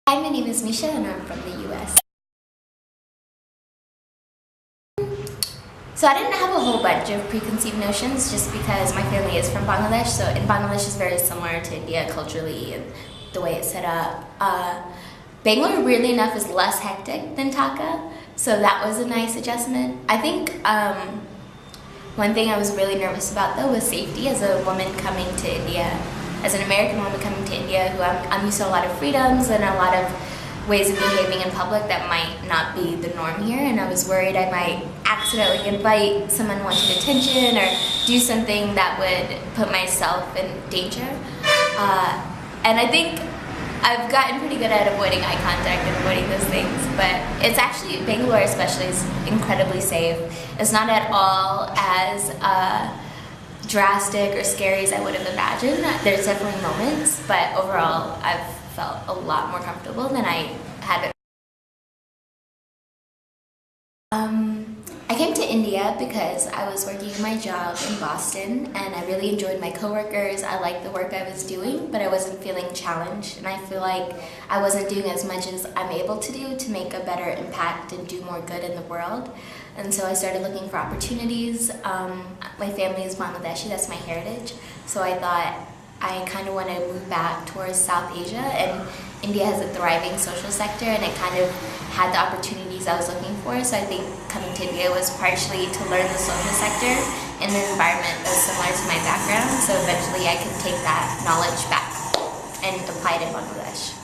Hi, my name is Misha and I'm from the US. So I didn't have a whole bunch of preconceived notions just because my family is from Bangladesh, so in Bangladesh is very similar to India culturally and the way it's set up. Bangalore, weirdly enough, is less hectic than Dhaka, so that was a nice adjustment. I think one thing I was really nervous about though was safety as a woman coming to India, as an American woman coming to India who I'm used to a lot of freedoms and a lot of ways of behaving in public that might not be the norm here, and I was worried I might accidentally invite someone wanting attention or do something that would put myself in danger. And I think I've gotten pretty good at avoiding eye contact and avoiding those things, but it's actually, Bangalore especially, is incredibly safe. It's not at all as drastic or scary as I would have imagined. There's definitely moments, but overall I've felt a lot more comfortable than I had. I came to India because I was working my job in Boston and I really enjoyed my coworkers. I liked the work I was doing, but I wasn't feeling challenged, and I feel like I wasn't doing as much as I'm able to do to make a better impact and do more good in the world. And so I started looking for opportunities. My family is Bangladeshi, that's my heritage, so I thought I kind of want to move back towards South Asia, and India has a thriving social sector and it kind of had the opportunities I was looking for, so I think coming to India was partially to learn the social sector in an environment that was similar to my background, so eventually I could take that knowledge back and apply it in Bangladesh.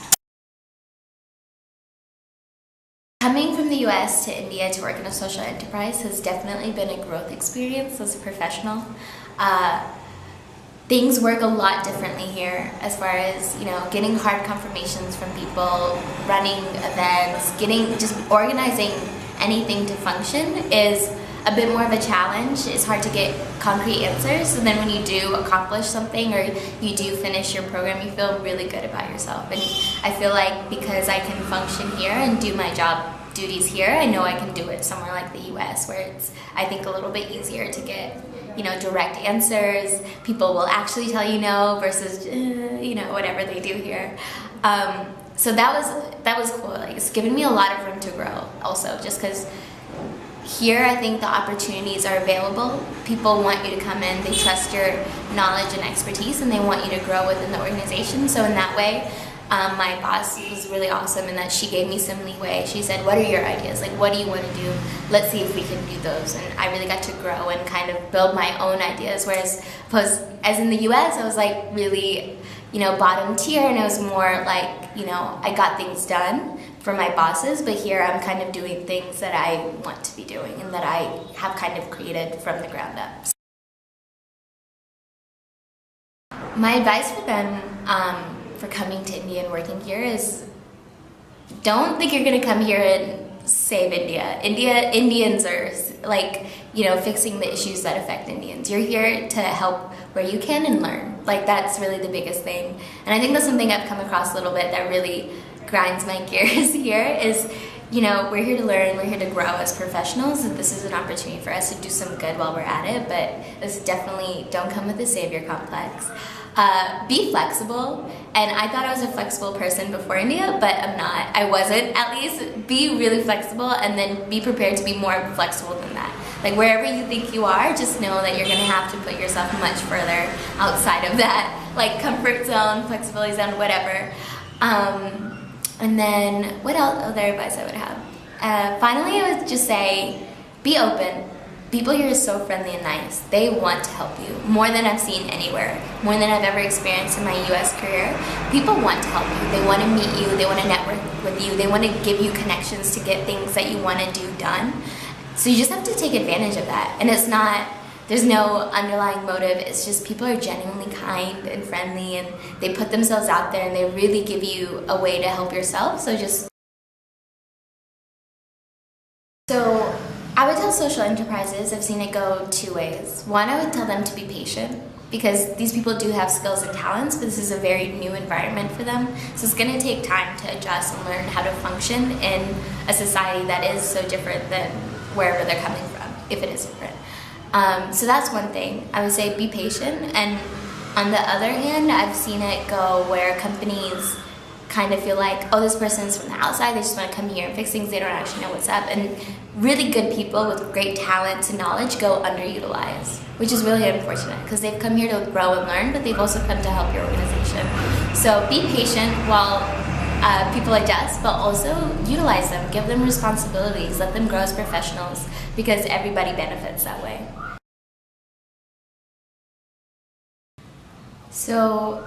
Coming from the US to India to work in a social enterprise has definitely been a growth experience as a professional. Things work a lot differently here as far as, getting hard confirmations from people, running events, just organizing anything to function is a bit more of a challenge. It's hard to get concrete answers, and then when you do accomplish something or you do finish your program, you feel really good about yourself. And I feel like because I can function here and do my job duties here, I know I can do it somewhere like the US, where it's, I think, a little bit easier to get direct answers. People will actually tell you no versus whatever they do here. So that was cool. Like, it's given me a lot of room to grow also, just because here I think the opportunities are available. People want you to come in, they trust your knowledge and expertise, and they want you to grow within the organization. So in that way, my boss was really awesome in that she gave me some leeway. She said, what are your ideas? Like, what do you want to do? Let's see if we can do those. And I really got to grow and kind of build my own ideas. Whereas, as in the US, I was like really, bottom tier, and it was more like, I got things done for my bosses, but here I'm kind of doing things that I want to be doing and that I have kind of created from the ground up. My advice for them, for coming to India and working here is, don't think you're going to come here and save India. Indians are fixing the issues that affect Indians. You're here to help where you can and learn. Like, that's really the biggest thing. And I think that's something I've come across a little bit that really grinds my gears here is, we're here to learn, we're here to grow as professionals, and this is an opportunity for us to do some good while we're at it, but this definitely don't come with a savior complex. Be flexible, and I thought I was a flexible person before India, but I'm not. I wasn't, at least. Be really flexible, and then be prepared to be more flexible than that. Like, wherever you think you are, just know that you're going to have to put yourself much further outside of that, like, comfort zone, flexibility zone, whatever. And then, what else other advice I would have? Finally, I would just say, be open. People here are so friendly and nice. They want to help you more than I've seen anywhere, more than I've ever experienced in my US career. People want to help you. They want to meet you. They want to network with you. They want to give you connections to get things that you want to do done. So you just have to take advantage of that. And there's no underlying motive. It's just people are genuinely kind and friendly, and they put themselves out there and they really give you a way to help yourself. So I would tell social enterprises, I've seen it go two ways. One, I would tell them to be patient, because these people do have skills and talents, but this is a very new environment for them. So it's going to take time to adjust and learn how to function in a society that is so different than wherever they're coming from, if it is different. So that's one thing. I would say be patient, and on the other hand, I've seen it go where companies kind of feel like, oh, this person's from the outside, they just want to come here and fix things, they don't actually know what's up. And really good people with great talent and knowledge go underutilized, which is really unfortunate because they've come here to grow and learn, but they've also come to help your organization. So be patient while people adjust, but also utilize them, give them responsibilities, let them grow as professionals, because everybody benefits that way. So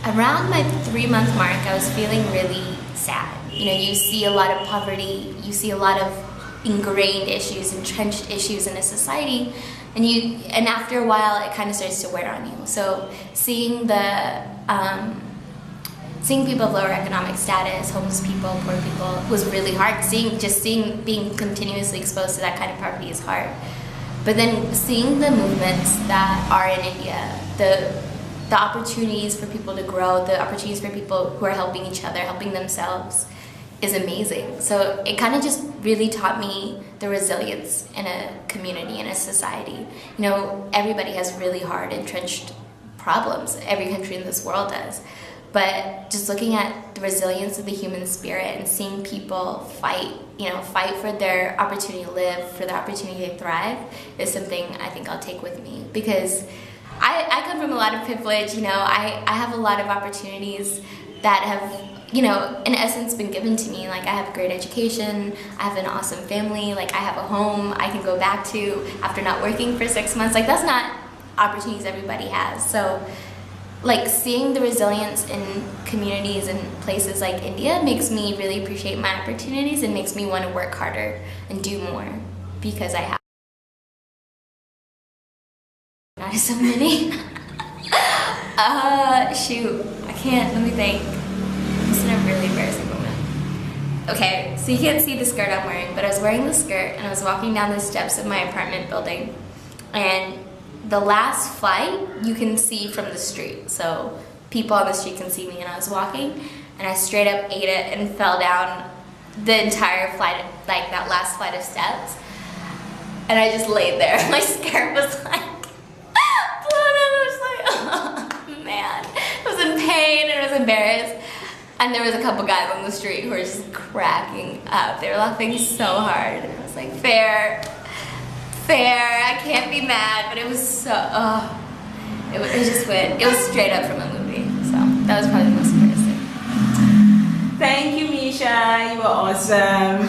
around my 3-month mark, I was feeling really sad. You know, you see a lot of poverty, you see a lot of ingrained issues, entrenched issues in a society, and after a while, it kind of starts to wear on you. So seeing people of lower economic status, homeless people, poor people, was really hard. Being continuously exposed to that kind of poverty is hard. But then seeing the movements that are in India, the opportunities for people to grow, the opportunities for people who are helping each other, helping themselves, is amazing. So it kind of just really taught me the resilience in a community, in a society. You know, everybody has really hard, entrenched problems. Every country in this world does. But just looking at the resilience of the human spirit and seeing people fight for their opportunity to live, for their opportunity to thrive, is something I think I'll take with me. Because I come from a lot of privilege, you know, I have a lot of opportunities that have, you know, in essence been given to me. Like, I have a great education, I have an awesome family, like I have a home I can go back to after not working for 6 months. Like, that's not opportunities everybody has. So like, seeing the resilience in communities and places like India makes me really appreciate my opportunities and makes me want to work harder and do more, because I have not so many. Shoot, I can't, let me think. This is a really embarrassing moment. Okay, so you can't see the skirt I'm wearing, but I was wearing the skirt and I was walking down the steps of my apartment building, and the last flight you can see from the street, so people on the street can see me, and I was walking and I straight up ate it and fell down the entire flight, like that last flight of steps, and I just laid there. My skirt was like blown up. I was like, oh man, I was in pain and I was embarrassed, and there was a couple guys on the street who were just cracking up. They were laughing so hard. I was like, fair, I can't be mad, but it was so, it was straight up from a movie, so that was probably the most embarrassing. Thank you, Misha, you were awesome.